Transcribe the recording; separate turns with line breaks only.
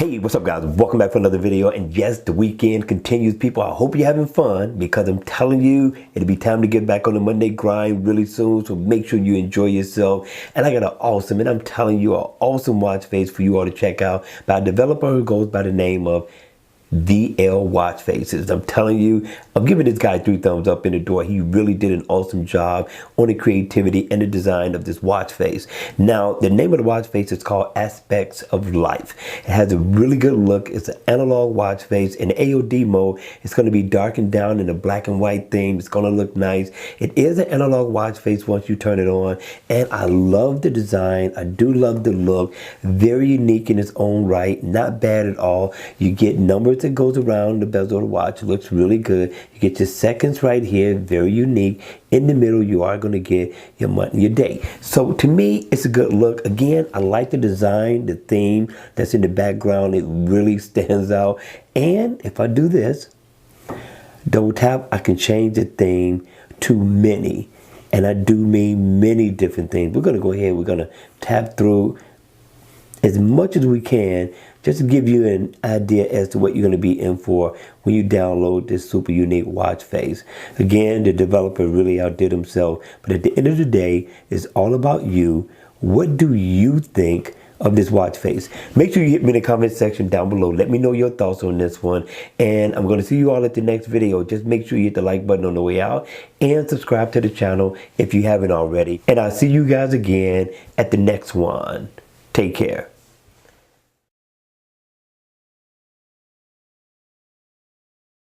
Hey, what's up guys? Welcome back for another video. And yes, the weekend continues, people. I hope you're having fun because I'm telling you, it'll be time to get back on the Monday grind really soon. So make sure you enjoy yourself. And I got and I'm telling you, an awesome watch face for you all to check out by a developer who goes by the name of DL Watch Faces. I'm telling you, I'm giving this guy 3 thumbs up in the door. He really did an awesome job on the creativity and the design of this watch face. Now, the name of the watch face is called Aspects of Life. It has a really good look. It's an analog watch face. In AOD mode, it's going to be darkened down in a black and white theme. It's going to look nice. It is an analog watch face once you turn it on. And I love the design. I do love the look. Very unique in its own right. Not bad at all. You get numbers that goes around the bezel of the watch. It looks really good. You get your seconds right here, very unique. In the middle, you are going to get your month and your day. So to me, it's a good look. Again, I like the design, the theme that's in the background. It really stands out. And if I do this, double tap, I can change the theme to many. And I do mean many different things. We're going to go ahead, we're going to tap through as much as we can, just to give you an idea as to what you're going to be in for when you download this super unique watch face. Again, the developer really outdid himself, but at the end of the day, it's all about you. What do you think of this watch face? Make sure you hit me in the comment section down below. Let me know your thoughts on this one, and I'm going to see you all at the next video. Just make sure you hit the like button on the way out and subscribe to the channel if you haven't already. And I'll see you guys again at the next one. Take care.